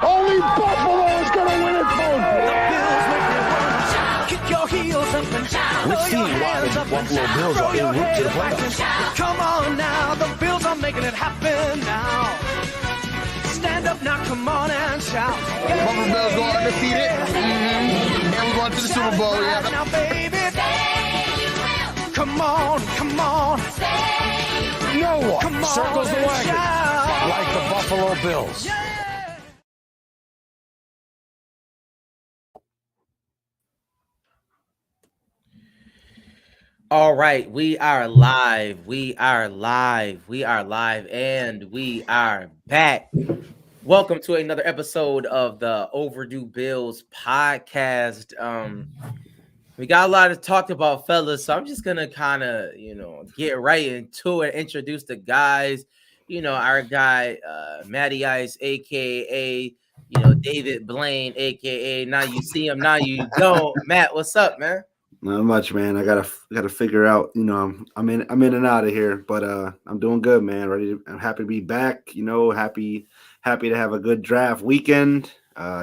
Only Buffalo is going to win it, folks. The Bills make me run. Kick your heels up and shout. We'll see why the Buffalo Bills are en route to the playoffs. Come on now, the Bills are making it happen now. Stand up now, come on and shout. Buffalo Bills go undefeated. And we're going to the Super Bowl. Yeah. Now, baby, come on, come on. No one Come on circles the and wagon shout. like the Buffalo Bills. Yeah. All right, we are live. We are live. We are live, and we are back. Welcome to another episode of the Overdue Bills podcast. We got a lot to talk about, fellas. So I'm just gonna kind of, get right into it. Introduce the guys. Our guy, Matty Ice, aka, David Blaine, aka now you see him, now you don't. Matt, what's up, man? Not much, man. I gotta figure out. I'm in and out of here, but I'm doing good, man. I'm happy to be back. Happy to have a good draft weekend.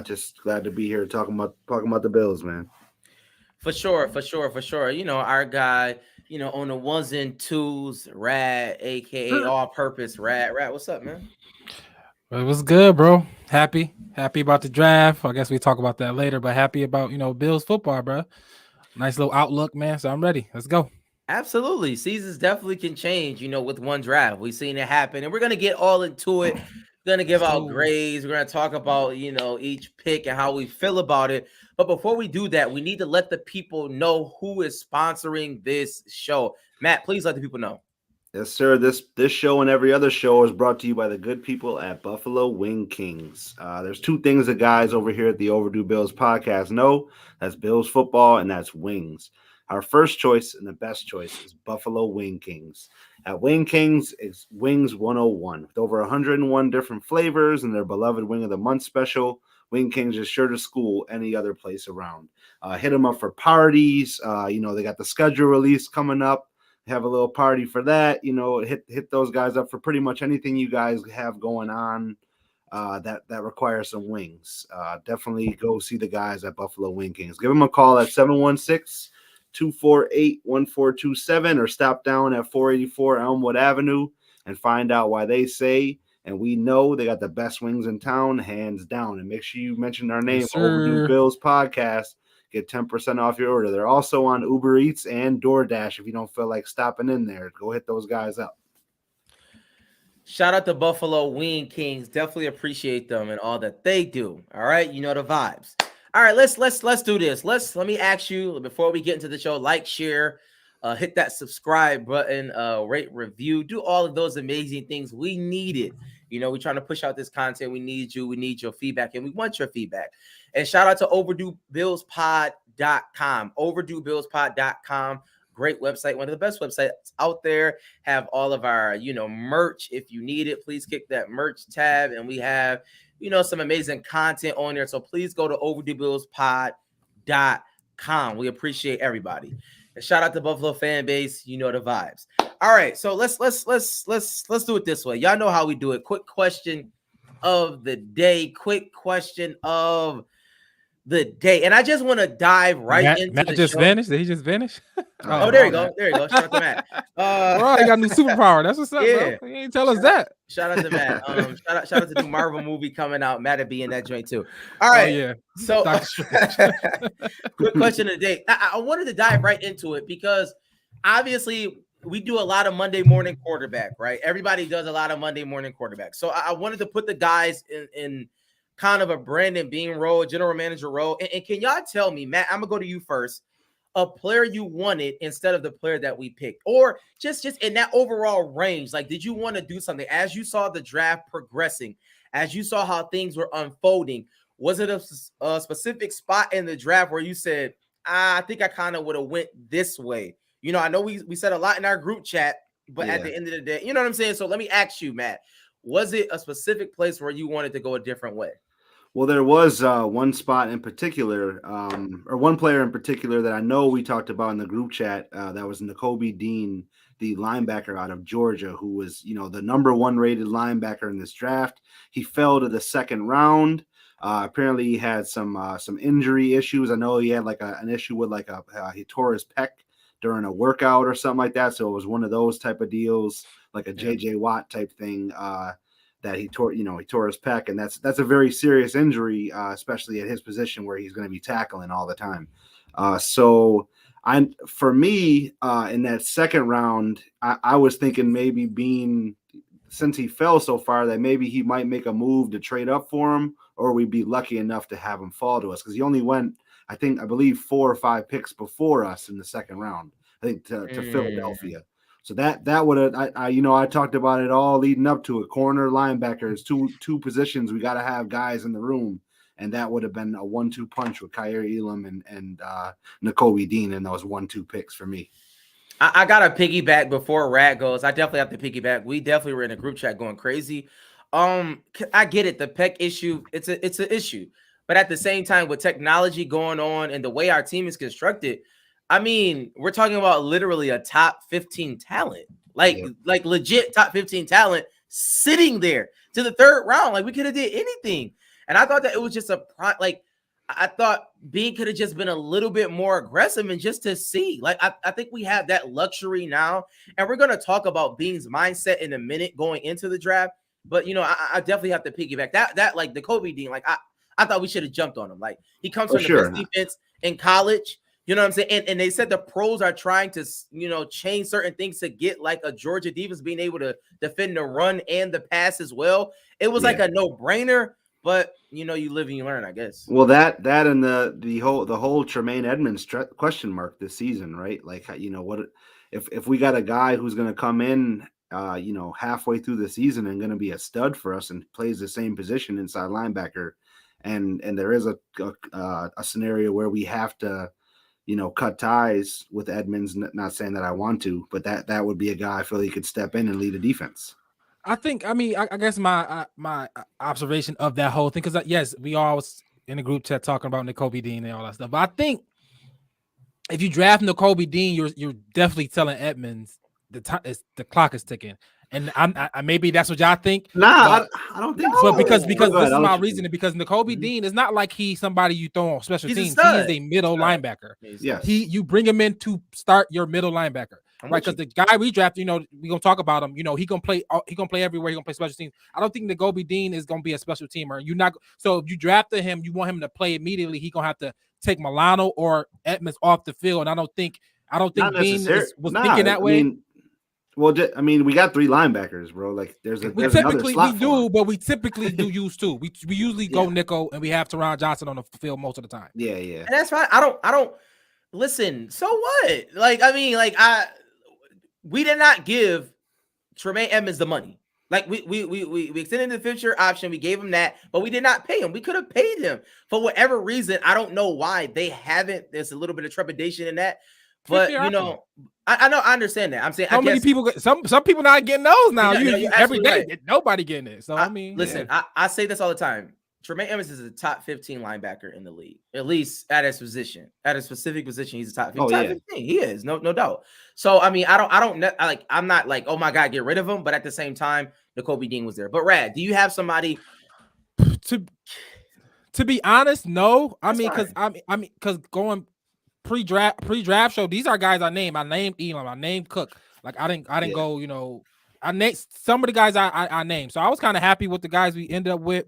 Just glad to be here talking about the Bills, man. For sure. Our guy, on the ones and twos, Rad, aka all purpose Rad. Rad, what's up, man? It was good, bro. Happy about the draft. I guess we talk about that later, but happy about Bills football, bro. Nice little outlook, man. So I'm ready. Let's go. Absolutely. Seasons definitely can change, with one draft. We've seen it happen, and we're gonna get all into it. We're gonna give out grades. We're gonna talk about each pick and how we feel about it. But before we do that, we need to let the people know who is sponsoring this show. Matt, please let the people know. Yes, sir. This show and every other show is brought to you by the good people at Buffalo Wing Kings. There's two things the guys over here at the Overdue Bills podcast know. That's Bills football, and that's wings. Our first choice and the best choice is Buffalo Wing Kings. At Wing Kings, it's Wings 101. With over 101 different flavors and their beloved Wing of the Month special, Wing Kings is sure to school any other place around. Hit them up for parties. They got the schedule release coming up. Have a little party for that. Hit those guys up for pretty much anything you guys have going on that requires some wings. Definitely go see the guys at Buffalo Wing Kings. Give them a call at 716-248-1427 or stop down at 484 Elmwood Avenue and find out why they say, and we know they got the best wings in town, hands down. And make sure you mention our name, Yes, Overdue sir. Bills Podcast. Get 10% off your order. They're also on Uber Eats and DoorDash. If you don't feel like stopping in there, go hit those guys up. Shout out to Buffalo Wing Kings. Definitely appreciate them and all that they do. All right, you know the vibes. All right, let's do this. Let me ask you before we get into the show, like, share, hit that subscribe button, rate, review, do all of those amazing things. We need it. We're trying to push out this content. We need you. We need your feedback, and we want your feedback. And shout out to OverdueBillsPod.com. OverdueBillsPod.com. Great website, one of the best websites out there. Have all of our, merch. If you need it, please click that merch tab, and we have, some amazing content on there. So please go to OverdueBillsPod.com. We appreciate everybody. And shout out to Buffalo fan base. You know the vibes. All right, so let's do it this way. Y'all know how we do it. Quick question of the day. And I just want to dive right into Matt the just show. Vanished. Did he just vanish? Oh, there you go. Shout out to Matt. Bro, he got a new superpower. That's what's up, Yeah. bro. He ain't tell us that. Shout out to Matt. Shout out to the Marvel movie coming out. Matt will be in that joint too. All right. Oh, yeah. So, Doctor Strange. quick question of the day. I wanted to dive right into it because obviously we do a lot of Monday morning quarterback, right? Everybody does a lot of Monday morning quarterback. So I wanted to put the guys in kind of a Brandon Bean role, general manager role. And can y'all tell me, Matt, I'm going to go to you first, a player you wanted instead of the player that we picked, or just in that overall range? Like, did you want to do something as you saw the draft progressing, as you saw how things were unfolding? Was it a specific spot in the draft where you said, I think I kind of would have went this way? I know we said a lot in our group chat, but at the end of the day, you know what I'm saying? So let me ask you, Matt, was it a specific place where you wanted to go a different way? Well, there was one spot in particular, or one player in particular that I know we talked about in the group chat. That was Nakobe Dean, the linebacker out of Georgia, who was, the number one rated linebacker in this draft. He fell to the second round. Apparently, he had some injury issues. I know he had like an issue with he tore his pec during a workout or something like that. So it was one of those type of deals, like a JJ Watt type thing that he tore. He tore his pec, and that's a very serious injury, especially at his position where he's going to be tackling all the time. For me, in that second round, I was thinking maybe since he fell so far that maybe he might make a move to trade up for him, or we'd be lucky enough to have him fall to us because he only went, I believe 4 or 5 picks before us in the second round, I think to Philadelphia. So that would have, I talked about it all leading up to it. Corner, linebackers, two positions. We got to have guys in the room. And that would have been a 1-2 punch with Kyrie Elam and Nakobe Dean in those 1-2 picks for me. I got to piggyback before Rad goes. I definitely have to piggyback. We definitely were in a group chat going crazy. I get it. The pec issue, it's an issue. But at the same time, with technology going on and the way our team is constructed, I mean, we're talking about literally a top 15 talent, like legit top 15 talent sitting there to the third round. Like we could have did anything. And I thought that it was just I thought Bean could have just been a little bit more aggressive and just to see. Like, I think we have that luxury now. And we're going to talk about Bean's mindset in a minute going into the draft. But, I definitely have to piggyback. That like, the Kobe Dean, like, I thought we should have jumped on him. Like, he comes from the best defense in college. You know what I'm saying? And they said the pros are trying to, change certain things to get like a Georgia defense being able to defend the run and the pass as well. It was like a no-brainer. But you live and you learn, I guess. Well, that and the whole Tremaine Edmonds question mark this season, right? Like, what if we got a guy who's going to come in, halfway through the season and going to be a stud for us and plays the same position inside linebacker, and there is a scenario where we have to, cut ties with Edmonds. Not saying that I want to, but that would be a guy I feel he could step in and lead a defense. I guess my observation of that whole thing, because yes, we all was in a group chat talking about Nakobe Dean and all that stuff. But I think if you draft Nakobe Dean, you're definitely telling Edmonds the clock is ticking. And I maybe that's what y'all think. Nah, I don't think so. But because this is my reasoning. Because Nakobe Dean is not like he's somebody you throw on special teams. He is a middle linebacker. Yes. You bring him in to start your middle linebacker. Right, because the guy we drafted, we're gonna talk about him. He gonna play everywhere. He gonna play special teams. I don't think Nakobe Dean is gonna be a special teamer. So if you drafted him, you want him to play immediately. He gonna have to take Milano or Edmonds off the field. And I don't think Dean was thinking that way. We got 3 linebackers, bro. Like we typically do use 2. We usually go nickel and we have Teron Johnson on the field most of the time. Yeah. And that's fine. I don't listen. So what? We did not give Tremaine Edmonds the money. Like we extended the future option. We gave him that, but we did not pay him. We could have paid him for whatever reason. I don't know why they haven't. There's a little bit of trepidation in that, but I know I understand that. I'm saying many people. Some people not getting those now. Every day, right. Nobody getting it. So listen. Yeah. I say this all the time. Tremaine Edmonds is a top 15 linebacker in the league, at least at his position. At a specific position, he's a top 15. Top 15. He is, no doubt. So I'm not like, oh my God, get rid of him. But at the same time, Nakobe Dean was there. But Rad, do you have somebody to be honest? No, because going pre-draft show, these are guys I named. I named Elam. I named Cook. Like I didn't go. I named some of the guys I named. So I was kind of happy with the guys we ended up with.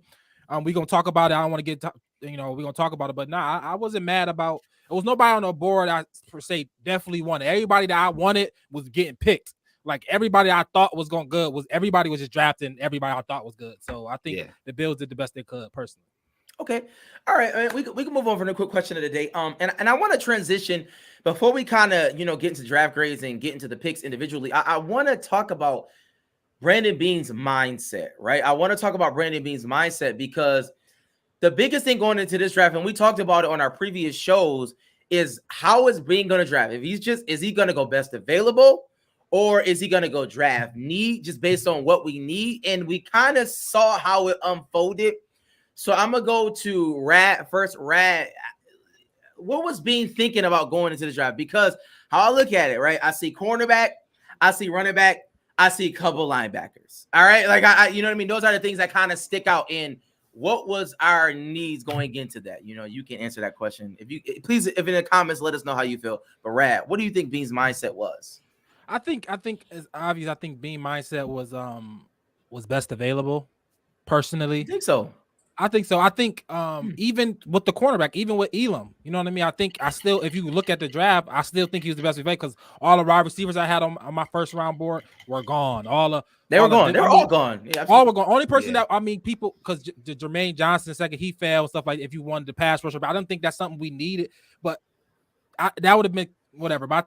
We're gonna talk about it. I don't want to get we're gonna talk about it, but I wasn't mad about it. Was nobody on the board I per se definitely wanted. Everybody that I wanted was getting picked. Like everybody I thought was going good everybody was just drafting everybody I thought was good. So I think the Bills did the best they could personally. Okay. All right. We can move on for a quick question of the day. And I want to transition before we kind of get into draft grades and get into the picks individually. I want to talk about Brandon Beane's mindset, right? I want to talk about Brandon Beane's mindset because the biggest thing going into this draft, and we talked about it on our previous shows, is how is Beane going to draft? Is he going to go best available, or is he going to go draft need just based on what we need? And we kind of saw how it unfolded. So I'm going to go to Rad first. Rad, what was Beane thinking about going into the draft? Because how I look at it, right? I see cornerback, I see running back, I see a couple linebackers. All right. Like you know what I mean? Those are the things that kind of stick out in what was our needs going into that? You know, you can answer that question. If in the comments, let us know how you feel. But Rad, what do you think Bean's mindset was? I think it's obvious. I think Bean mindset was best available. Personally, I think so. I think so. I think even with the cornerback, even with Elam, you know what I mean? I still, if you look at the draft, I still think he was the best because all the wide receivers I had on my first round board were gone. They were gone. They were all gone. Yeah, all were gone. Only person that people because Jermaine Johnson second, he fell and stuff like that, if you wanted to pass rusher, but I don't think that's something we needed. But that would have been whatever. But I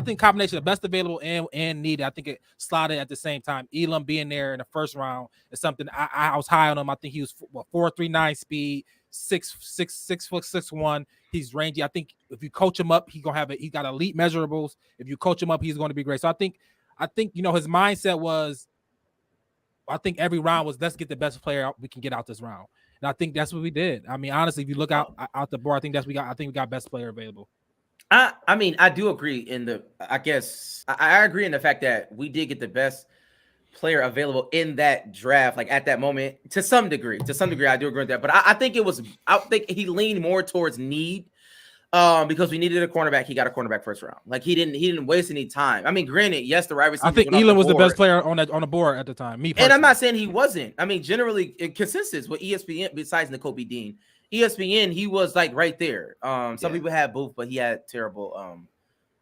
think combination of best available and needed. I think it slotted at the same time. Elam being there in the first round is something I was high on him. I think he was 4.39 speed, 6'6". He's rangy. I think if you coach him up, he got elite measurables. If you coach him up, he's going to be great. So I think his mindset was, I think every round was, let's get the best player we can get out this round. And I think that's what we did. I mean, honestly, if you look out the board, I think we got best player available. I mean, I do agree I agree in the fact that we did get the best player available in that draft, like at that moment, to some degree. I do agree with that. But I think he leaned more towards need. Because we needed a cornerback, he got a cornerback first round. Like he didn't waste any time. I mean, granted, yes, the right receiver. I think Elam was the best player on the board at the time. Me personally. And I'm not saying he wasn't. I mean, generally, consensus with ESPN, besides N'Kobe Dean, ESPN, he was like right there. Some people had Booth, but he had terrible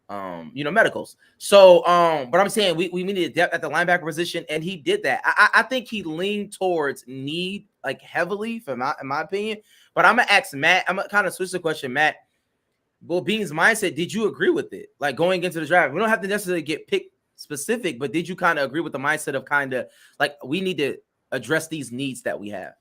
medicals. So but I'm saying we needed depth at the linebacker position, and he did that. I think he leaned towards need like heavily, in my opinion. But I'm gonna ask Matt. I'm gonna kind of switch the question, Matt. Well, Bean's mindset, did you agree with it? Like going into the draft, we don't have to necessarily get picked specific, but did you kind of agree with the mindset of kind of like we need to address these needs that we have?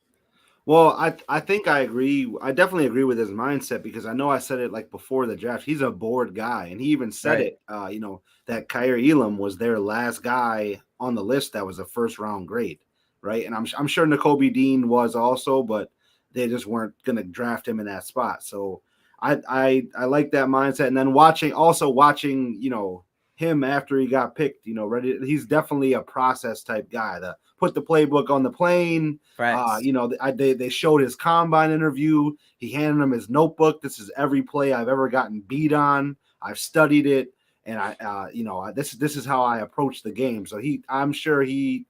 Well, I think I agree. I definitely agree with his mindset because I know I said it like before the draft. He's a board guy, and he even said it. That Kaiir Elam was their last guy on the list that was a first round grade, right? And I'm sure N'Kobe Dean was also, but they just weren't going to draft him in that spot. So I like that mindset. And then watching him after he got picked, he's definitely a process type guy. To put the playbook on the plane. They showed his combine interview. He handed him his notebook. This is every play I've ever gotten beat on. I've studied it, and this is how I approach the game. So I'm sure he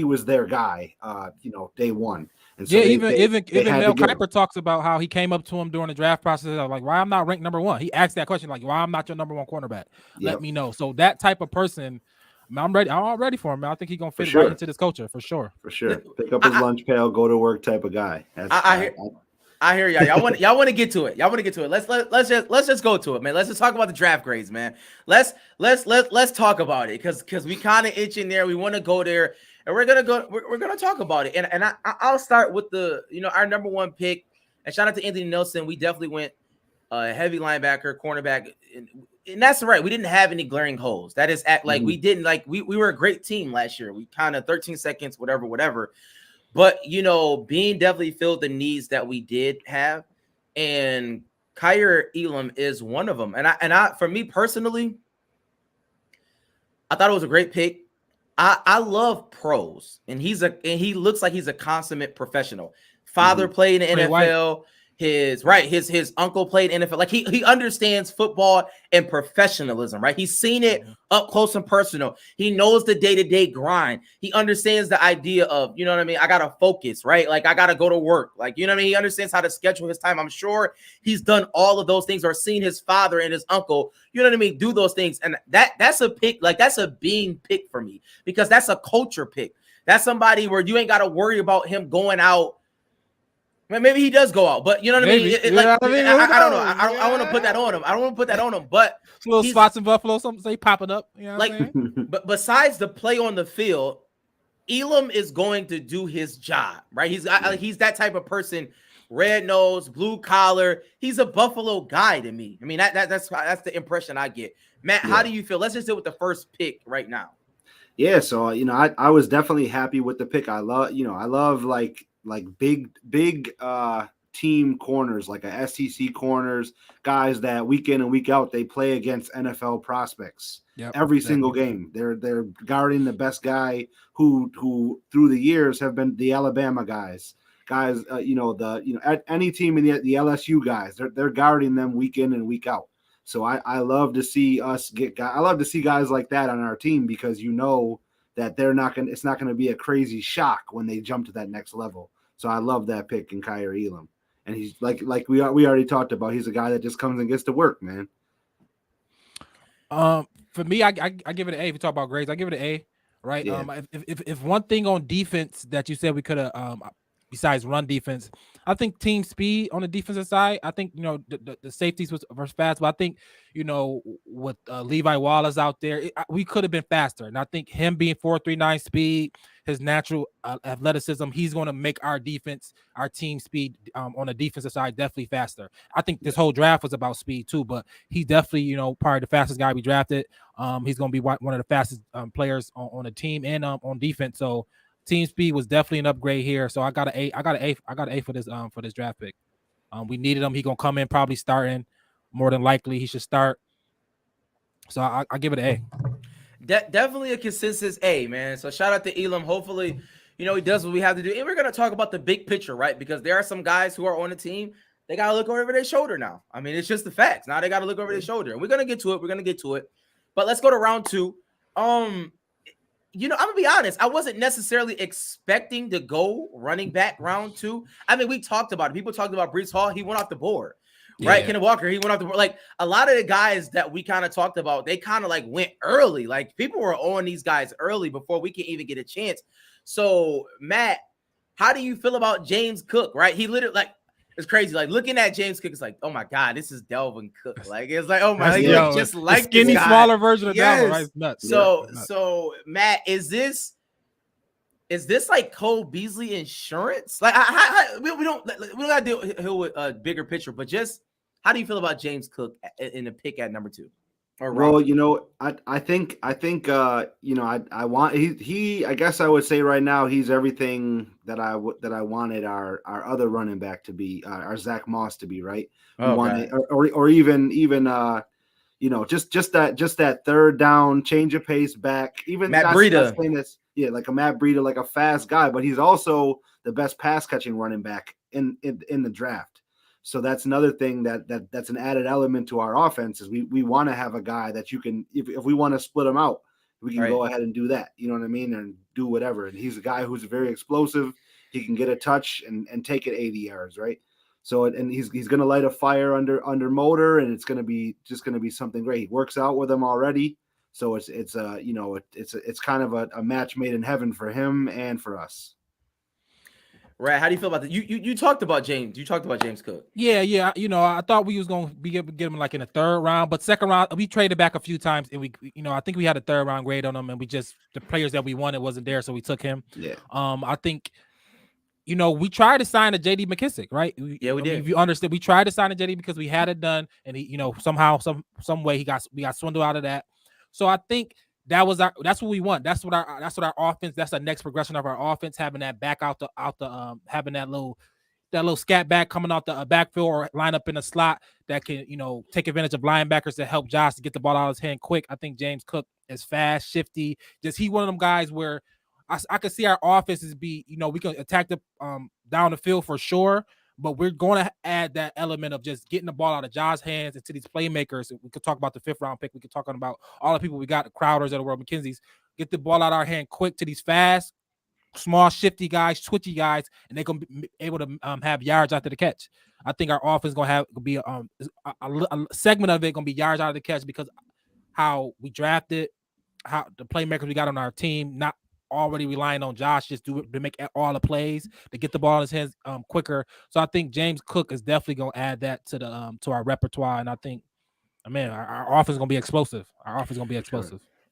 was their guy. Day one. And so even Mel Kiper talks about how he came up to him during the draft process, like, why I'm not ranked number one. He asked that question, like, why I'm not your number one cornerback. Let me know. So that type of person, I'm ready. I'm all ready for him, man. I think he's gonna fit right into this culture for sure. For sure. Pick up his lunch pail, go to work type of guy. I hear y'all. Y'all want to get to it. Let's just go to it, man. Let's just talk about the draft grades, man. Let's talk about it because we kind of itching there. We want to go there. And we're gonna talk about it. And I'll start with our number one pick. And shout out to Anthony Nelson. We definitely went heavy linebacker, cornerback, and that's right. We didn't have any glaring holes. That is we didn't we were a great team last year. We kind of 13 seconds, whatever. But Bean definitely filled the needs that we did have, and Kaiir Elam is one of them. And I for me personally, I thought it was a great pick. I love pros, and he looks like he's a consummate professional. Father played in the NFL. His uncle played NFL. Like he understands football and professionalism, right? He's seen it up close and personal. He knows the day-to-day grind. He understands the idea of, you know what I mean? I gotta focus, right? Like I gotta go to work. Like, you know what I mean? He understands how to schedule his time. I'm sure he's done all of those things or seen his father and his uncle, you know what I mean, do those things. And that's a pick, like that's a Bean pick for me because that's a culture pick. That's somebody where you ain't gotta worry about him going out. Maybe he does go out, but you know what I mean? I don't know. I want to put that on him. I don't want to put that on him, but little spots in Buffalo, something say popping up. You know but besides the play on the field, Elam is going to do his job, right? He's that type of person, red nose, blue collar. He's a Buffalo guy to me. I mean, that's the impression I get. Matt, how do you feel? Let's just deal with the first pick right now. Yeah, so I was definitely happy with the pick. I love big team corners, like a SEC corners, guys that week in and week out they play against NFL prospects every single game. They're guarding the best guy who through the years have been the Alabama guys. guys, any team in the LSU guys, they're guarding them week in and week out. So I love to see I love to see guys like that on our team, because that it's not gonna be a crazy shock when they jump to that next level. So I love that pick in Kaiir Elam. And he's like we already talked about, he's a guy that just comes and gets to work, man. For me, I give it an A. If you talk about grades, I give it an A. Right. Yeah. If one thing on defense that you said we could have, besides run defense, I think team speed on the defensive side. I think the safeties was fast, but I think with Levi Wallace out there, we could have been faster. And I think him being 4.39 speed, his natural athleticism, he's going to make our defense, our team speed on the defensive side definitely faster. I think this whole draft was about speed too, but he's definitely probably the fastest guy we drafted. He's going to be one of the fastest players on the team and on defense. So team speed was definitely an upgrade here. So I got an A. I got an A for this draft pick. We needed him. He gonna come in probably starting. More than likely, he should start. So I give it an A. Definitely a consensus A, man. So shout out to Elam. Hopefully, he does what we have to do. And we're gonna talk about the big picture, right? Because there are some guys who are on the team. They gotta look over their shoulder now. I mean, it's just the facts. Now they gotta look over their shoulder. And we're gonna get to it. But let's go to round 2. I'm gonna be honest. I wasn't necessarily expecting to go running back round 2. I mean, we talked about it. People talked about Breece Hall. He went off the board, right? Kenneth Walker, he went off the board. Like a lot of the guys that we kind of talked about, they kind of like went early. Like people were on these guys early before we can even get a chance. So Matt, how do you feel about James Cook? Right? He literally it's crazy. Like looking at James Cook, it's like, oh my God, this is Delvin Cook. Like it's like, oh my God, just like skinny, smaller version of Delvin. Right? It's nuts. So Matt, is this like Cole Beasley insurance? Like we don't gotta deal with a bigger picture, but just how do you feel about James Cook in the pick at number 2? Well, I think I want I guess I would say right now he's everything that I wanted our other running back to be, our Zach Moss to be, right? Or even just that third down change of pace back, even Matt Breida. Like a Matt Breida, like a fast guy, but he's also the best pass catching running back in the draft. So that's another thing that's an added element to our offense, is we want to have a guy that you can, if we want to split him out, we can go ahead and do that. You know what I mean? And do whatever. And he's a guy who's very explosive. He can get a touch and take it 80 yards, right? So and he's going to light a fire under motor, and it's going to be something great. He works out with him already. So it's kind of a match made in heaven for him and for us. Right. How do you feel about that? You talked about James. You talked about James Cook. Yeah. I thought we was going to be able to get him like in the 3rd round, but 2nd round we traded back a few times, and we I think we had a 3rd round grade on him, and the players that we wanted wasn't there, so we took him. Yeah. I think we tried to sign a JD McKissick, right? We did. If you understand, we tried to sign a JD because we had it done, and he somehow some way we got swindled out of that. So I think that's what we want. That's what our offense. That's the next progression of our offense. Having that back out the having that little scat back coming out the backfield or line up in the slot that can take advantage of linebackers to help Josh to get the ball out of his hand quick. I think James Cook is fast, shifty. Just he one of them guys where I can see our offenses be we can attack the down the field for sure. But we're going to add that element of just getting the ball out of Josh's hands into these playmakers. We could talk about the 5th round pick. We could talk about all the people we got, the Crowders of the world, McKenzie's. Get the ball out of our hand quick to these fast, small, shifty guys, twitchy guys, and they're going to be able to have yards after the catch. I think our offense is going to have be a segment of it going to be yards out of the catch, because how we drafted, how the playmakers we got on our team, not already relying on Josh just to make all the plays to get the ball in his hands quicker. So I think James Cook is definitely going to add that to the to our repertoire, and I think, our offense is going to be explosive.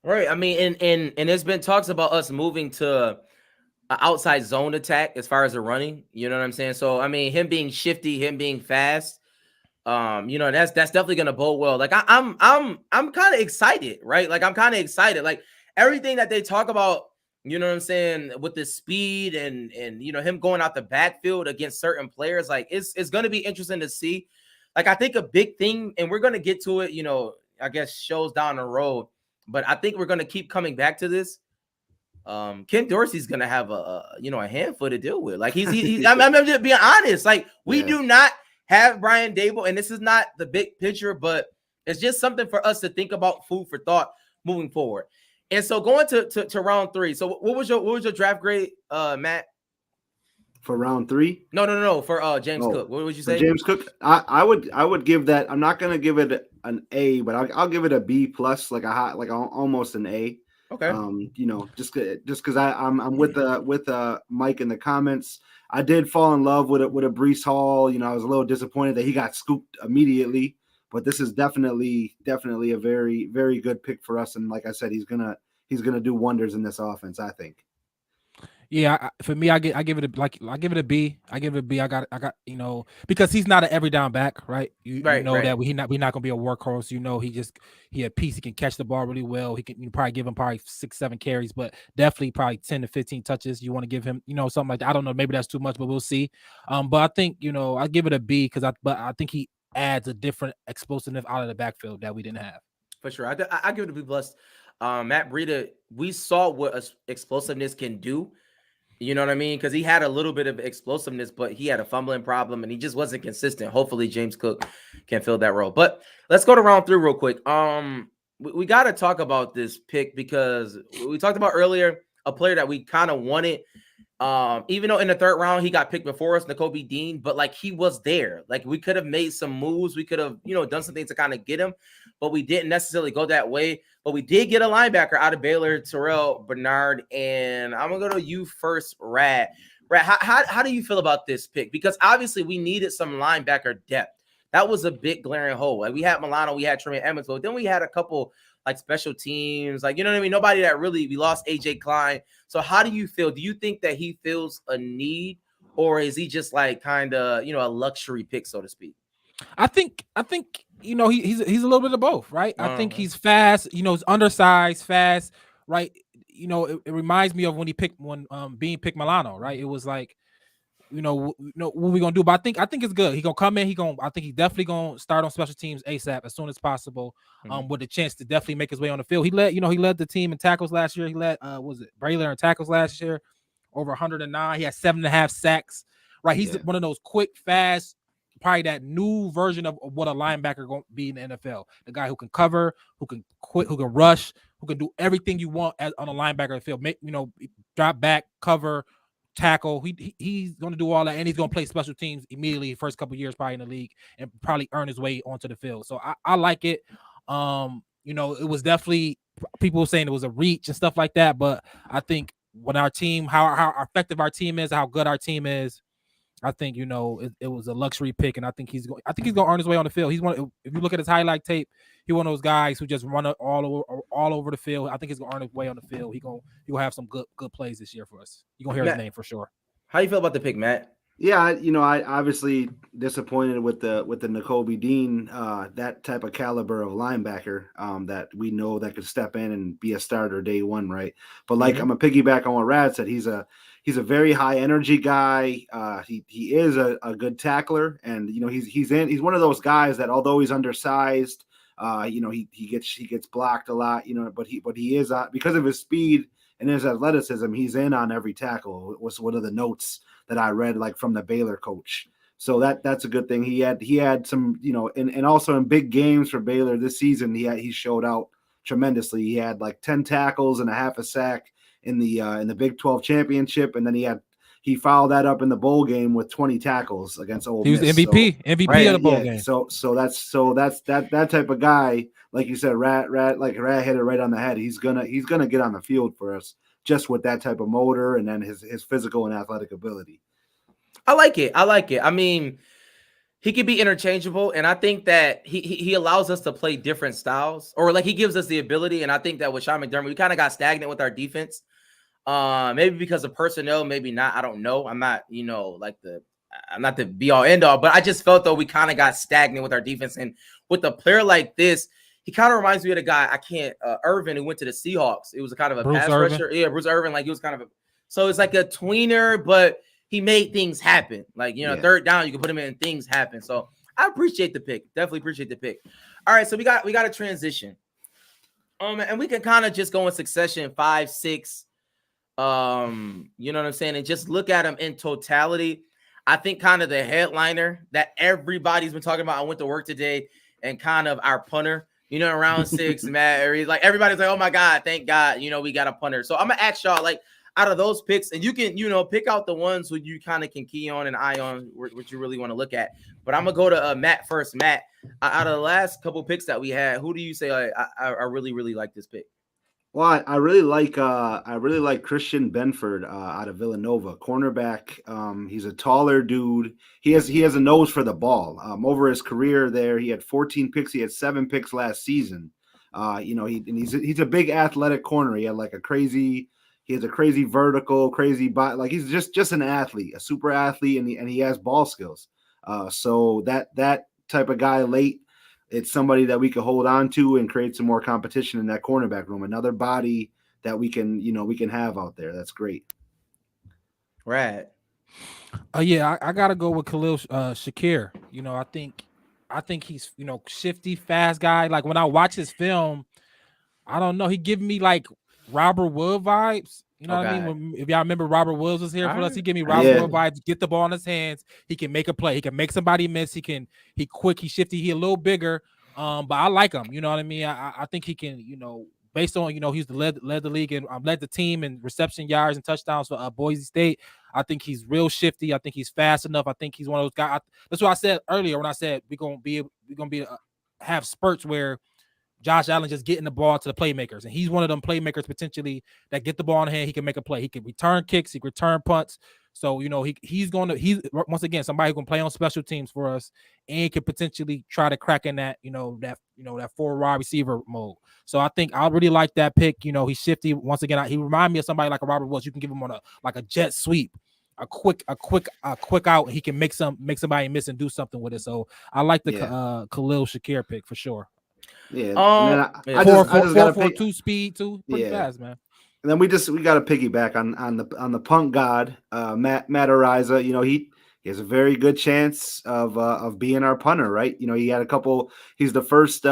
Right. I mean, and there's been talks about us moving to an outside zone attack as far as the running. You know what I'm saying? So I mean, him being shifty, him being fast, that's definitely going to bode well. Like I'm kind of excited, right? Like I'm kind of excited. Like everything that they talk about. You know what I'm saying? With the speed and him going out the backfield against certain players, like it's going to be interesting to see. Like I think a big thing, and we're going to get to it, I guess shows down the road, but I think we're going to keep coming back to this. Ken Dorsey's gonna have a handful to deal with. Like I'm just being honest. Like we do not have Brian Daboll, and this is not the big picture, but it's just something for us to think about, food for thought moving forward. And so going to round 3. So what was your draft grade, Matt? For round 3? No. For James Cook. What would you say? James Cook, I would give that. I'm not gonna give it an A, but I'll give it a B plus, like almost an A. Okay. Just because I'm with Mike in the comments. I did fall in love with a Breece Hall. I was a little disappointed that he got scooped immediately, but this is definitely a very, very good pick for us. And like I said, he's gonna do wonders in this offense, I think. Yeah, for me, I give it a B. I give it a B. I got because he's not an every down back, right? You know that we're not gonna be a workhorse. He a piece. He can catch the ball really well. He can probably give him 6-7 carries, but definitely probably 10 to 15 touches. You want to give him something like that. I don't know, maybe that's too much, but we'll see. But I think I give it a B because I think he adds a different explosiveness out of the backfield that we didn't have. For sure, I give it a B plus. Matt Breida, we saw what explosiveness can do. You know what I mean? Because he had a little bit of explosiveness, but he had a fumbling problem and he just wasn't consistent. Hopefully James Cook can fill that role. But let's go to round 3 real quick. We got to talk about this pick because we talked about earlier a player that we kind of wanted. Even though in the 3rd round he got picked before us, Nakobe Dean, but like he was there. Like we could have made some moves. We could have, done some things to kind of get him, but we didn't necessarily go that way. But we did get a linebacker out of Baylor, Terrell Bernard, and I'm gonna go to you first, Rad. Rad, how do you feel about this pick? Because obviously we needed some linebacker depth. That was a big glaring hole. Like we had Milano, we had Tremaine Edmonds, but then we had a couple like special teams, like what I mean. Nobody that really. We lost AJ Klein. So how do you feel? Do you think that he feels a need, or is he just like kind of a luxury pick, so to speak? I think he's a little bit of both, right? I think he's fast, he's undersized, fast, right? It reminds me of when Bean picked Milano, right? It was like, what we gonna do? But I think it's good. He gonna come in. I think he definitely gonna start on special teams ASAP as soon as possible. With a chance to definitely make his way on the field. He led the team in tackles last year. He led Baylor in tackles last year, over 109. He had 7.5 sacks. Right, he's one of those quick, fast. Probably that new version of what a linebacker going to be in the NFL. The guy who can cover, who can quit, who can rush, who can do everything you want on a linebacker field. Drop back, cover, tackle. He's going to do all that, and he's going to play special teams immediately. First couple of years probably in the league, and probably earn his way onto the field. So I like it. It was definitely people saying it was a reach and stuff like that, but I think when our team, how effective our team is, how good our team is. I think it was a luxury pick, and I think he's going to earn his way on the field. He's one. If you look at his highlight tape, he's one of those guys who just run all over the field. I think he's going to earn his way on the field. He'll have some good plays this year for us. You're going to hear his name for sure. How you feel about the pick, Matt? Yeah, I obviously disappointed with the Nakobe Dean, that type of caliber of linebacker that we know that could step in and be a starter day one, right? But like I'm a piggyback on what Rad said. He's a very high energy guy. He is a good tackler, and he's one of those guys that although he's undersized, he gets blocked a lot, but he is because of his speed and his athleticism, he's in on every tackle. Was one of the notes that I read, like from the Baylor coach. So that's a good thing. He had some, and also in big games for Baylor this season, he showed out tremendously. He had like 10 tackles and a half a sack in the Big 12 championship, and then he followed that up in the bowl game with 20 tackles against Ole Miss. He was MVP of the bowl game. So that's that type of guy, like you said, Rat hit it right on the head. He's gonna get on the field for us just with that type of motor and then his physical and athletic ability. I like it. I mean, he could be interchangeable, and I think that he allows us to play different styles, or like he gives us the ability. And I think that with Sean McDermott, we kind of got stagnant with our defense. Maybe because of personnel, maybe not. I don't know. I'm not, I'm not the be all end all, but I just felt though we kind of got stagnant with our defense. And with a player like this, he kind of reminds me of the guy Irvin, who went to the Seahawks. It was a kind of a pass rusher. Yeah, Bruce Irvin. Like he was kind of so it's like a tweener, but he made things happen. Like, third down, you can put him in and things happen. So I appreciate the pick. Definitely appreciate the pick. All right, so we got a transition. And we can kind of just go in succession 5, 6. You know what I'm saying? And just look at him in totality. I think kind of the headliner that everybody's been talking about. I went to work today and kind of our punter, round 6, Matt, like everybody's like, oh my God, thank God, we got a punter. So I'm gonna ask y'all, like, out of those picks, and you can, pick out the ones who you kind of can key on and eye on what you really want to look at. But I'm gonna go to Matt first. Matt, out of the last couple picks that we had, who do you say I really, really like this pick? Well, I really like Christian Benford out of Villanova, cornerback. He's a taller dude. He has a nose for the ball. Over his career there, he had 14 picks. He had 7 picks last season. He's a big athletic corner. He has a crazy vertical, crazy body. Like he's just an athlete, a super athlete, and he has ball skills. So that type of guy late. It's somebody that we can hold on to and create some more competition in that cornerback room. Another body that we can have out there. That's great. Right. Yeah, I gotta go with Khalil Shakir. I think he's shifty, fast guy. Like when I watch his film, I don't know. He give me like Robert Wood vibes. You know what I mean? If y'all remember, Robert Woods was here for us. He gave me Robert Wood vibes. Get the ball in his hands. He can make a play. He can make somebody miss. He quick. He shifty. He a little bigger. But I like him. You know what I mean? I think he can. Based on he's led the league and led the team in reception yards and touchdowns for Boise State. I think he's real shifty. I think he's fast enough. I think he's one of those guys. That's what I said earlier when I said we're gonna have spurts where Josh Allen just getting the ball to the playmakers, and he's one of them playmakers potentially that get the ball in the hand. He can make a play. He can return kicks. He can return punts. So he's once again somebody who can play on special teams for us and can potentially try to crack in that that 4 wide receiver mode. So I think I really like that pick. He's shifty. Once again, he reminds me of somebody like a Robert Woods. You can give him on a jet sweep, a quick out, and he can make somebody miss and do something with it. So I like the Khalil Shakir pick for sure. Yeah, I just got a 4.2 speed too. Pretty fast, man. And then we got to piggyback on the punt god, Matt Ariza. He has a very good chance of being our punter, right? He had a couple. He's the first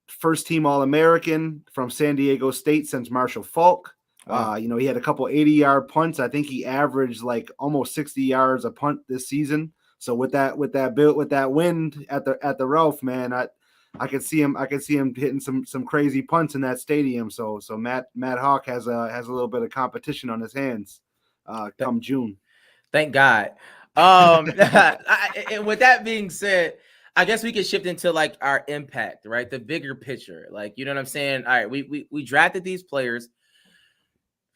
first team All-American from San Diego State since Marshall Faulk. Wow. He had a couple 80-yard punts. I think he averaged like almost 60 yards a punt this season. So with that wind at the Ralph, man, I could see him hitting some crazy punts in that stadium. So Matt Hawk has a little bit of competition on his hands come June. Thank God. And with that being said, I guess we could shift into like our impact, right? The bigger picture. Like, you know what I'm saying? All right, we drafted these players,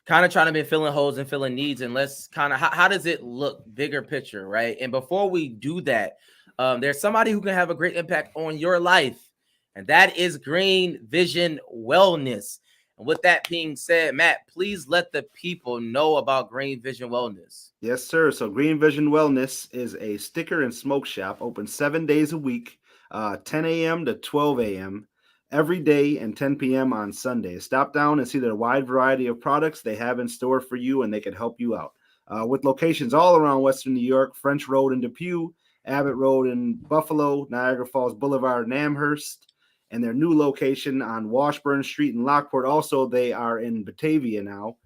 kind of trying to be filling holes and filling needs, and let's kind of how does it look bigger picture, right? And before we do that, there's somebody who can have a great impact on your life, and that is Green Vision Wellness. And with that being said, Matt, please let the people know about Green Vision Wellness. Yes, sir. So Green Vision Wellness is a sticker and smoke shop open 7 days a week, 10 a.m. to 12 a.m. every day and 10 p.m. on Sundays. Stop down and see the wide variety of products they have in store for you, and they can help you out. With locations all around Western New York, French Road in Depew, Abbott Road in Buffalo, Niagara Falls Boulevard in Amherst, and their new location on Washburn Street in Lockport. Also, they are in Batavia now.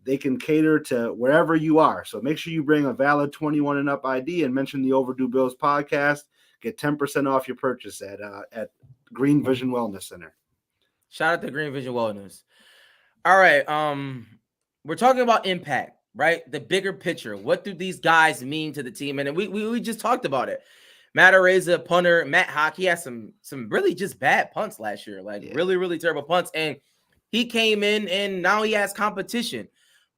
They can cater to wherever you are. So make sure you bring a valid 21 and up ID and mention the Overdue Bills podcast. Get 10% off your purchase at Green Vision Wellness Center. Shout out to Green Vision Wellness. All right. We're talking about impact, right? The bigger picture. What do these guys mean to the team? And we just talked about it. Matt Araiza, punter, Matt Hawk, he had some really just bad punts last year, really, really terrible punts. And he came in and now he has competition.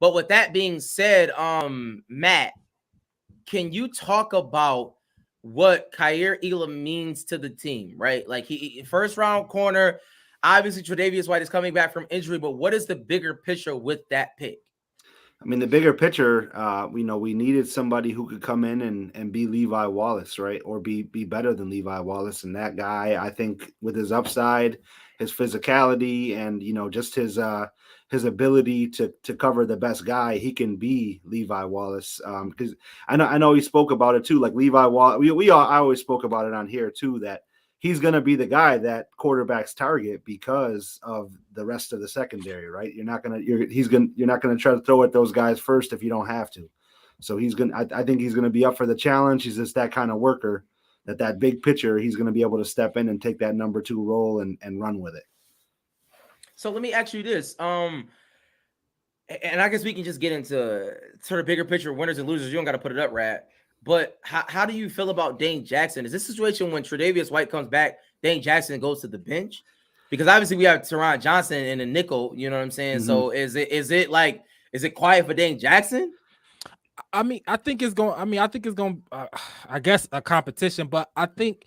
But with that being said, Matt, can you talk about what Kaiir Elam means to the team, right? Like he first round corner, obviously Tre'Davious White is coming back from injury, but what is the bigger picture with that pick? I mean, the bigger picture, we needed somebody who could come in and be Levi Wallace, right? Or be better than Levi Wallace. And that guy, I think with his upside, his physicality, and, just his ability to cover the best guy, he can be Levi Wallace. Because I know he spoke about it too, like Levi Wallace. I always spoke about it on here too, that he's going to be the guy that quarterbacks target because of the rest of the secondary, right? You're not going to try to throw at those guys first if you don't have to. So I think he's going to be up for the challenge. He's just that kind of worker that big pitcher, he's going to be able to step in and take that number 2 role and run with it. So let me ask you this. And I guess we can just get into sort of bigger picture winners and losers. You don't got to put it up, Rad. But how do you feel about Dane Jackson? Is this a situation when Tre'Davious White comes back, Dane Jackson goes to the bench? Because obviously we have Teron Johnson in a nickel, you know what I'm saying? Mm-hmm. So is it quiet for Dane Jackson? I think it's going I guess a competition, but I think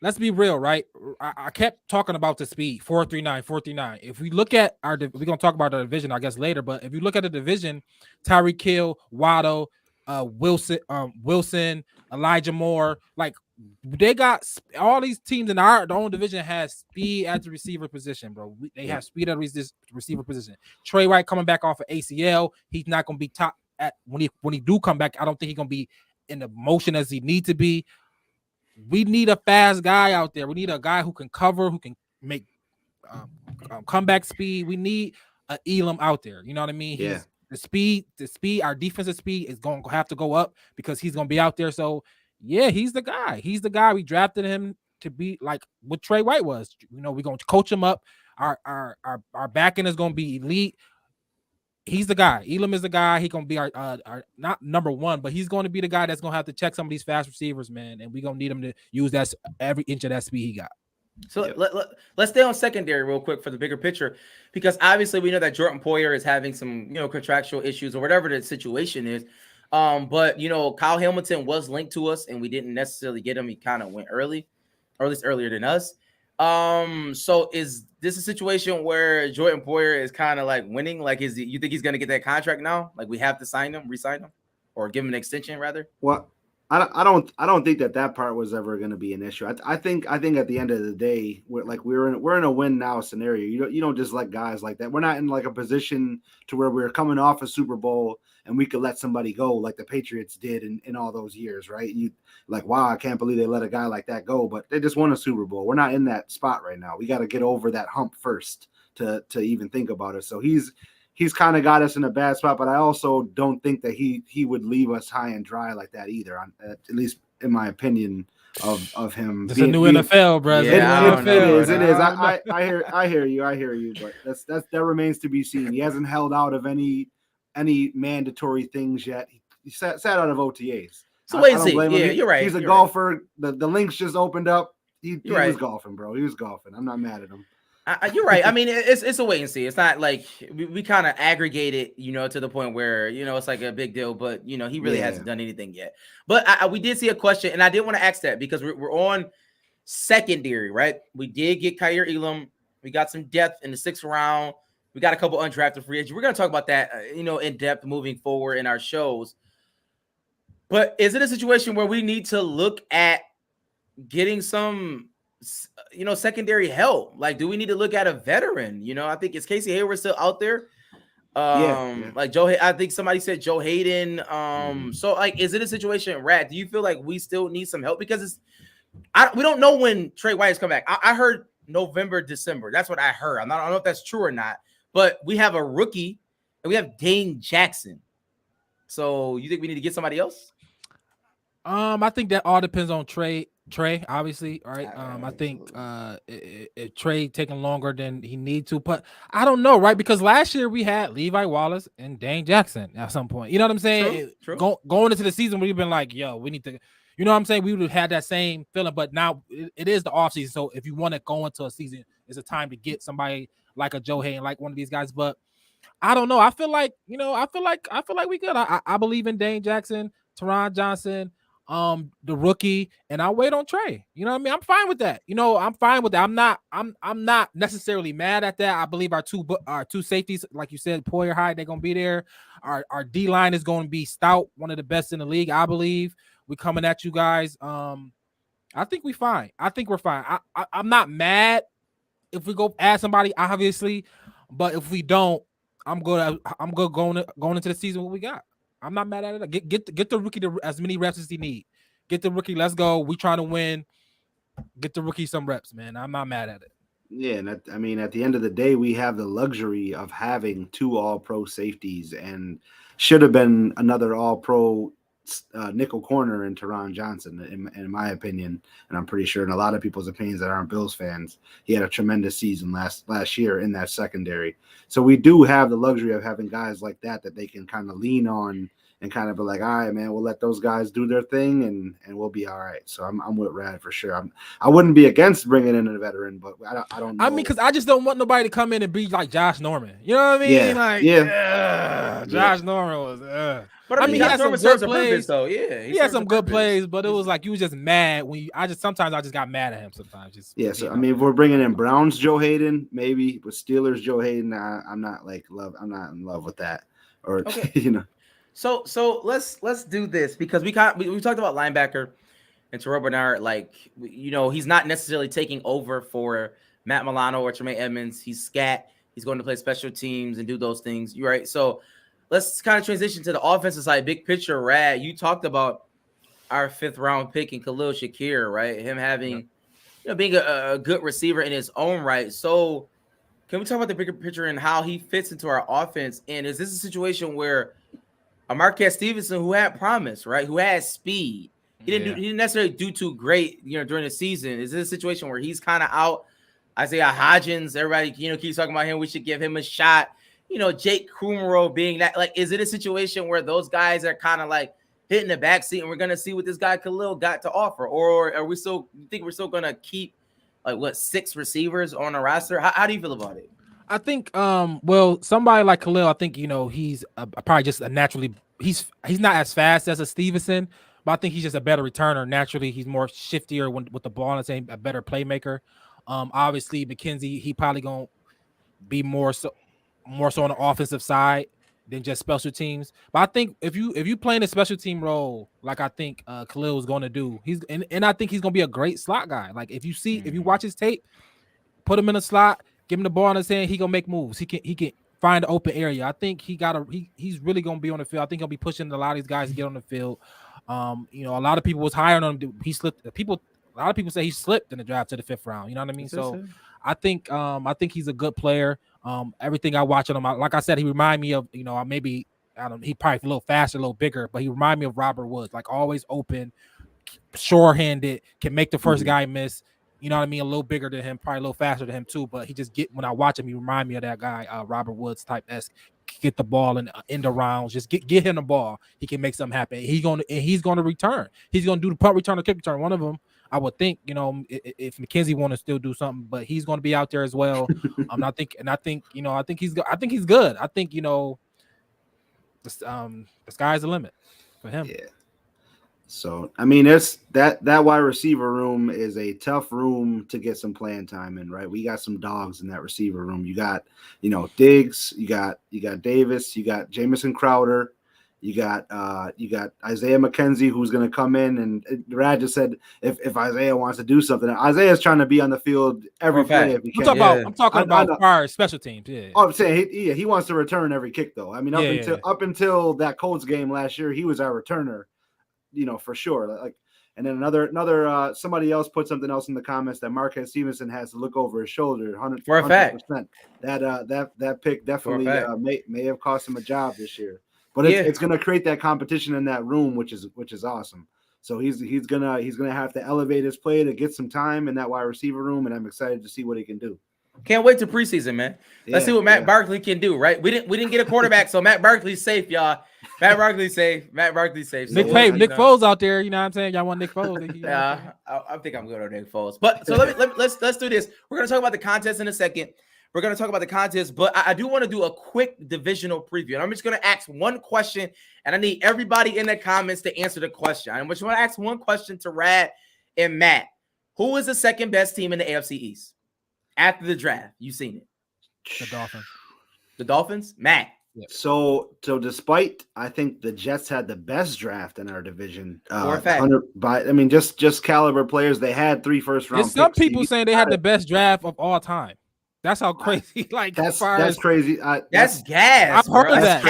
let's be real, right? I kept talking about the speed, 4.39. If we look at we're going to talk about the division, I guess, later, but if you look at the division, Tyreek Hill, Waddle, Wilson, Elijah Moore, like they got all these teams in our own division has speed at the receiver position, bro. They have speed at the receiver position. Trey White coming back off of ACL, he's not going to be top at when he do come back. I don't think he's going to be in the motion as he need to be. We need a fast guy out there. We need a guy who can cover, who can make comeback speed. We need a Elam out there. You know what I mean? Yeah. The speed, our defensive speed is going to have to go up because he's going to be out there. So, yeah, he's the guy. He's the guy. We drafted him to be like what Trey White was. You know, we're going to coach him up. Our backing is going to be elite. He's the guy. Elam is the guy. He's going to be our not number 1, but he's going to be the guy that's going to have to check some of these fast receivers, man. And we're going to need him to use that every inch of that speed he got. So let's stay on secondary real quick for the bigger picture, because obviously we know that Jordan Poyer is having some, contractual issues or whatever the situation is. But, Kyle Hamilton was linked to us and we didn't necessarily get him. He kind of went early, or at least earlier than us. So is this a situation where Jordan Poyer is kind of like winning? Like, you think he's going to get that contract now? Like we have to re-sign him or give him an extension rather? Well, I don't think that part was ever going to be an issue. I think at the end of the day, we're in a win now scenario. You don't just let guys like that. We're not in like a position to where we're coming off a Super Bowl and we could let somebody go like the Patriots did in all those years, right? You like, wow, I can't believe they let a guy like that go, but they just won a Super Bowl. We're not in that spot right now. We got to get over that hump first to even think about it. So he's kind of got us in a bad spot, but I also don't think that he would leave us high and dry like that either. At least in my opinion of him. It's a new NFL, bro. Yeah, it is. I hear you, but that remains to be seen. He hasn't held out of any mandatory things yet. He sat out of OTAs. So wait and see. Yeah, you're right. He's a golfer. Right. The links just opened up. He was golfing, bro. He was golfing. I'm not mad at him. You're right. I mean, it's a wait and see. It's not like we kind of aggregate it, to the point where, it's like a big deal, but, he really hasn't done anything yet. But we did see a question, and I did want to ask that because we're on secondary, right? We did get Kaiir Elam. We got some depth in the 6th round. We got a couple undrafted free agents. We're going to talk about that, in depth moving forward in our shows. But is it a situation where we need to look at getting some secondary help? Like, do we need to look at a veteran? I think is Casey Hayward still out there? Like Joe, I think somebody said Joe Hayden. So like, is it a situation, Rad? Do you feel like we still need some help? Because we don't know when Trey White is coming back. I heard November, December. That's what I heard. I don't know if that's true or not, but we have a rookie and we have Dane Jackson. So you think we need to get somebody else? I think that all depends on Trey, obviously, right? I think Trey taking longer than he need to, but I don't know, right? Because last year we had Levi Wallace and Dane Jackson at some point. You know what I'm saying? True. Going into the season, we've been like, yo, we need to, you know what I'm saying? We would have had that same feeling, but now it is the offseason. So if you want to go into a season, it's a time to get somebody like a Joe Hayden, like one of these guys. But I don't know. I feel like we good. I believe in Dane Jackson, Teron Johnson, the rookie, and I'll wait on Trey. You know what I mean? I'm fine with that. I'm fine with that. I'm not necessarily mad at that. I believe our two safeties, like you said, Poyer, Hyde, they're gonna be there. Our D line is going to be stout, one of the best in the league, I believe. We're coming at you guys. I think we're fine. I'm not mad if we go add somebody, obviously, but if we don't, I'm good going into the season what we got. I'm not mad at it. Get the rookie as many reps as he need. Get the rookie. Let's go. We trying to win. Get the rookie some reps, man. I'm not mad at it. Yeah, and I mean, at the end of the day, we have the luxury of having 2 All-Pro safeties, and should have been another All-Pro nickel corner in Teron Johnson, in my opinion, and I'm pretty sure in a lot of people's opinions that aren't Bills fans. He had a tremendous season last year in that secondary. So we do have the luxury of having guys like that they can kind of lean on and kind of be like, all right, man, we'll let those guys do their thing and we'll be all right. So I'm with Rad for sure. I wouldn't be against bringing in a veteran, but I don't know. I mean, because I just don't want nobody to come in and be like Josh Norman. You know what I mean? Yeah. Josh Norman was. But I mean, he had some good plays, though. Yeah, he had some good plays, but it was like you was just mad when sometimes I just got mad at him. Sometimes, So I mean, if we're bringing in Browns Joe Hayden, maybe with Steelers Joe Hayden, I'm not in love with that, or okay. So let's do this because we talked about linebacker and Terrell Bernard. Like, he's not necessarily taking over for Matt Milano or Tremaine Edmonds. He's scat. He's going to play special teams and do those things. You're right. So let's kind of transition to the offensive side. Big picture, Rad. You talked about our 5th round pick in Khalil Shakir, right? Him having, being a good receiver in his own right. So can we talk about the bigger picture and how he fits into our offense? And is this a situation where Marquez Stevenson, who had promise, right, who had speed, he didn't necessarily do too great, during the season? Is this a situation where he's kind of out? Isaiah Hodgins, everybody, keeps talking about him. We should give him a shot. Jake Kumaro being that, like, is it a situation where those guys are kind of like hitting the backseat and we're going to see what this guy Khalil got to offer? Or are we still, you think we're still going to keep, 6 receivers on the roster? How do you feel about it? I think, well, somebody like Khalil, I think, he's probably just a naturally, he's not as fast as a Stevenson, but I think he's just a better returner. Naturally, he's more shiftier with the ball and saying a better playmaker. Obviously, McKenzie, he probably going to be more so on the offensive side than just special teams. But I think if you playing a special team role, like I think Khalil is going to do, and I think he's going to be a great slot guy. Like if you watch his tape, put him in a slot, give him the ball in his hand, he gonna make moves. He can find an open area. I think he's really gonna be on the field. I think he'll be pushing a lot of these guys to get on the field. A lot of people was higher on him. He slipped. A lot of people say he slipped in the draft to the 5th round. You know what I mean? So I think he's a good player. Everything I watch on him, like I said, he remind me of, maybe he probably a little faster, a little bigger, but he remind me of Robert Woods, like always open, sure-handed, can make the first guy miss. You know what I mean? A little bigger than him, probably a little faster than him too. But when I watch him, he remind me of that guy, Robert Woods type-esque. Get the ball in the rounds, just get him the ball. He can make something happen. He's going to return. He's going to do the punt return or kick return. One of them, I would think, if McKenzie want to still do something, but he's going to be out there as well. I think he's good. I think the sky's the limit for him. Yeah. So I mean, it's that wide receiver room is a tough room to get some playing time in, right? We got some dogs in that receiver room. You got, Diggs, you got Davis, you got Jamison Crowder, you got Isaiah McKenzie, who's going to come in, and Rad just said if Isaiah wants to do something, Isaiah's trying to be on the field every play if he can. I'm talking about our special teams. Yeah. Oh, I'm saying he wants to return every kick though. I mean, up until that Colts game last year, he was our returner. For sure. Like, and then another somebody else put something else in the comments that Marquez Stevenson has to look over his shoulder. 100%. For a fact. That pick definitely may have cost him a job this year. But it's going to create that competition in that room, which is awesome. So he's gonna have to elevate his play to get some time in that wide receiver room, and I'm excited to see what he can do. Can't wait to preseason, man. Let's see what Matt Barkley can do, right? We didn't get a quarterback, so Matt Barkley's safe, y'all. Matt Barkley's safe. So Nick Foles out there, you know what I'm saying? Y'all want Nick Foles? Yeah, I think I'm good on Nick Foles. But so let's do this. We're gonna talk about the contest in a second. We're gonna talk about the contest, but I do want to do a quick divisional preview. And I'm just gonna ask one question, and I need everybody in the comments to answer the question. I'm just gonna ask one question to Rad and Matt. Who is the second best team in the AFC East? After the draft, you've seen it. The Dolphins. The Dolphins? Matt. Yep. So despite I think the Jets had the best draft in our division, just caliber players. They had 3 first round. There's some people saying they had the best draft of all time. That's how crazy. Like That's crazy. That's gas. I've heard bro. that.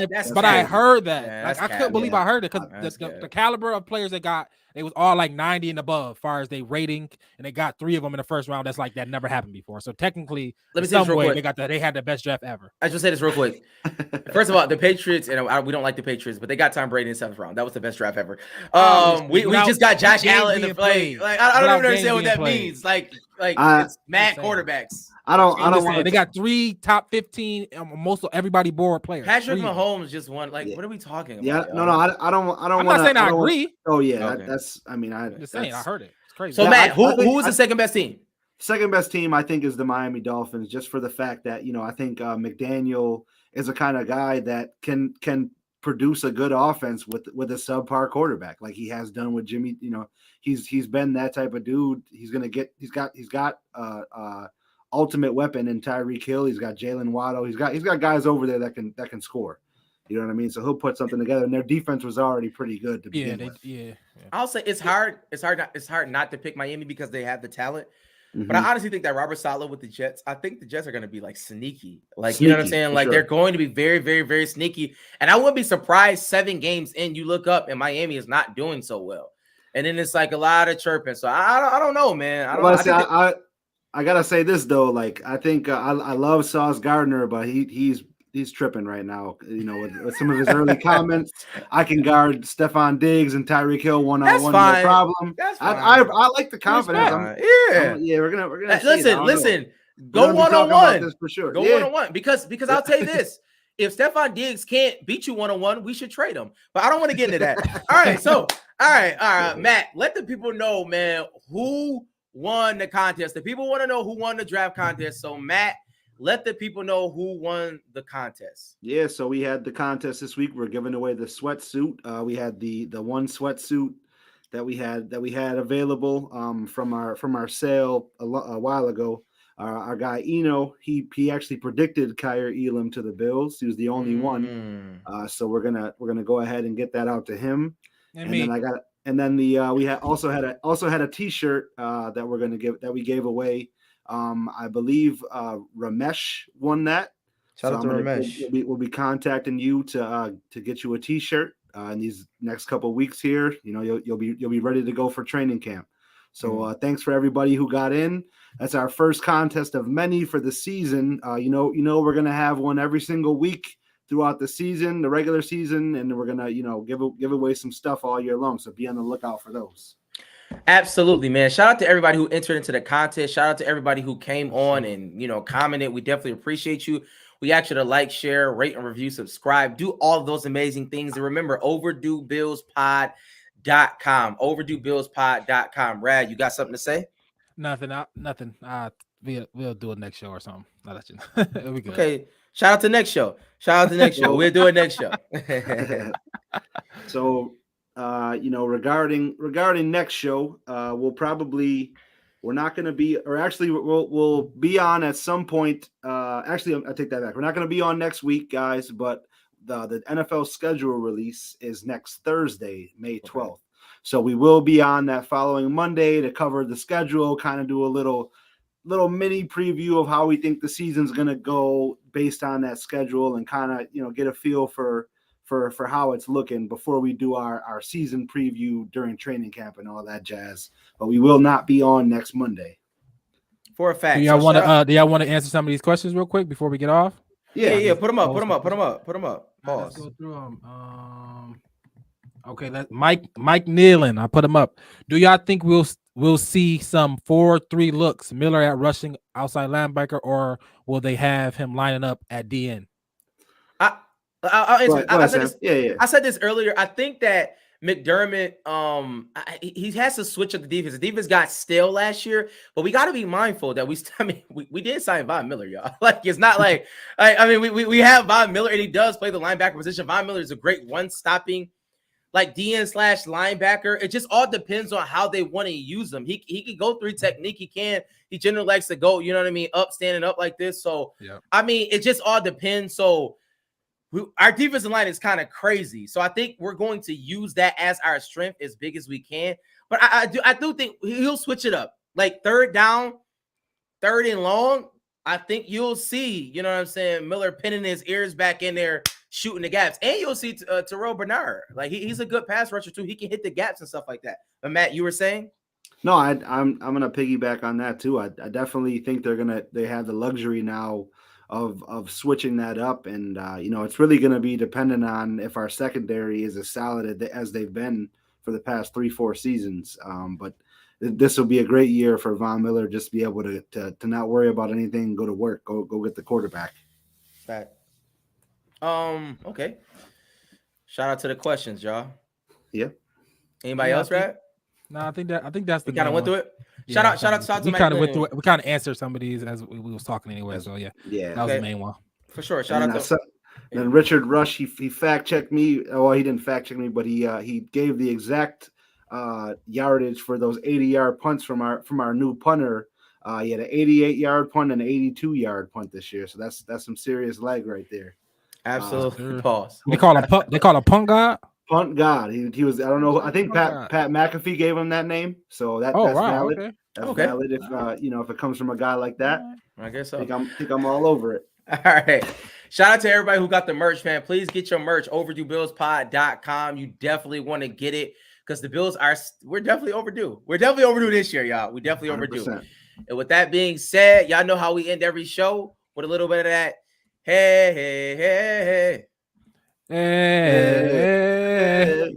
That's But crazy. I heard that. Yeah, like I couldn't believe I heard it because the caliber of players they got, it was all like 90 and above, as far as they rating, and they got 3 of them in the first round. That's like that never happened before. So technically, let me say this real quick. They had the best draft ever. I just say this real quick. First of all, the Patriots, and we don't like the Patriots, but they got Tom Brady in the 7th round. That was the best draft ever. We just got Josh Allen in the play. Like I don't even understand what that means. Like it's mad quarterbacks. I don't want. They got 3 top 15, most of everybody board players. Patrick Mahomes just won. Like, what are we talking about? Yeah, no, I don't. I'm not saying I agree. Oh yeah, that's. I mean, I'm just saying I heard it. It's crazy. So Matt, who was the second best team? Second best team, I think, is the Miami Dolphins, just for the fact that I think McDaniel is a kind of guy that can produce a good offense with a subpar quarterback, like he has done with Jimmy. He's been that type of dude. He's got ultimate weapon in Tyreek Hill. He's got Jalen Waddle. He's got guys over there that can score. You know what I mean? So he'll put something together, and their defense was already pretty good to begin with. Yeah. I'll say it's hard not to pick Miami because they have the talent. But I honestly think that Robert Saleh with the Jets, I think the Jets are going to be like sneaky. Like, you know what I'm saying? Like, they're going to be very, very, very sneaky. And I wouldn't be surprised 7 games in, you look up and Miami is not doing so well. And then it's like a lot of chirping. So I don't know, man. I gotta say this though. Like, I think I love Sauce Gardner, but he's tripping right now. With some of his early comments. I can guard Stephon Diggs and Tyreek Hill one-on-one, no problem. That's fine. I like the confidence. We're gonna listen. Go one-on-one for sure. Go one-on-one because I'll tell you this. If Stephon Diggs can't beat you one-on-one, we should trade him. But I don't want to get into that. All right, Matt. Let the people know, man, who won the contest. The people want to know who won the draft contest. So Matt, let the people know who won the contest. Yeah, so we had the contest this week. We're giving away the sweatsuit. We had the one sweatsuit that we had available from our sale a while ago. Our guy Eno, he actually predicted Kyer Elam to the Bills. He was the only one. So we're gonna go ahead and get that out to him. Then we had also had a T-shirt that we gave away. I believe Ramesh won that. Shout out to Ramesh. We'll be contacting you to get you a T-shirt in these next couple of weeks here. You'll be ready to go for training camp. So thanks for everybody who got in. That's our first contest of many for the season. We're gonna have one every single week throughout the season, the regular season, and we're gonna give away some stuff all year long. So be on the lookout for those. Absolutely, man. Shout out to everybody who entered into the contest. Shout out to everybody who came on and commented. We definitely appreciate you. We ask you to like, share, rate, and review, subscribe, do all of those amazing things. And remember, OverdueBillsPod.com. OverdueBillsPod.com. Rad, you got something to say? Nothing. We'll do it next show or something. I'll let you know. It'll be good. Okay. Shout out to next show. We'll do it next show. So, regarding next show, we're not going to be, or actually we'll be on at some point. Actually, I take that back. We're not going to be on next week, guys, but the NFL schedule release is next Thursday, May 12th. Okay. So we will be on that following Monday to cover the schedule, kind of do a little mini preview of how we think the season's going to go based on that schedule, and kind of, get a feel for how it's looking before we do our season preview during training camp and all that jazz. But we will not be on next Monday. For a fact. Do y'all want to answer some of these questions real quick before we get off? Yeah. Put them up. Pause. Let's go through them. Okay, that's Mike Nealon. I put him up. Do y'all think we'll see some 4-3 looks, Miller at rushing outside linebacker, or will they have him lining up at DN? I'll answer. I said this earlier. I think that McDermott, he has to switch up the defense. The defense got stale last year, but we got to be mindful that we did sign Von Miller, y'all. Like, it's not like we have Von Miller, and he does play the linebacker position. Von Miller is a great one-stopping, like, DN/linebacker. It just all depends on how they want to use him. He can go through technique. He generally likes to go, standing up like this. So, yeah. It just all depends. So, our defensive line is kind of crazy. So I think we're going to use that as our strength as big as we can. But I do think he'll switch it up. Like, third down, third and long, I think you'll see, you know what I'm saying, Miller pinning his ears back in there, shooting the gaps. And you'll see Terrell Bernard. Like, he's a good pass rusher, too. He can hit the gaps and stuff like that. But, Matt, you were saying? No, I'm gonna piggyback on that too. I definitely think they have the luxury now of switching that up, and it's really gonna be dependent on if our secondary is as solid as they've been for the past 3-4 seasons. But this will be a great year for Von Miller, just to be able to not worry about anything, go to work, go get the quarterback. Fact. Okay. Shout out to the questions, y'all. Yeah. Anybody else, right? No, I think that's the kind of went through it. Yeah, shout out to we kind of went through it. We kind of answered some of these as we was talking anyway. So yeah, that was the main one for sure. Shout out to. Then Richard Rush, he fact checked me. Well, he didn't fact check me, but he gave the exact yardage for those 80-yard punts from our new punter. He had an 88-yard punt and an 82-yard punt this year, so that's some serious leg right there. Absolutely. Pause. They call a punt god. Punt God. He was. I don't know. I think Pat McAfee gave him that name, so that's valid. Okay. That's valid if if it comes from a guy like that. I guess so. I think I'm all over it. All right. Shout out to everybody who got the merch, man. Please get your merch, overduebillspod.com. You definitely want to get it because the Bills we're definitely overdue. We're definitely overdue this year, y'all. We definitely 100%. overdue. And with that being said, y'all know how we end every show with a little bit of that. Hey, hey, hey, hey. Hey.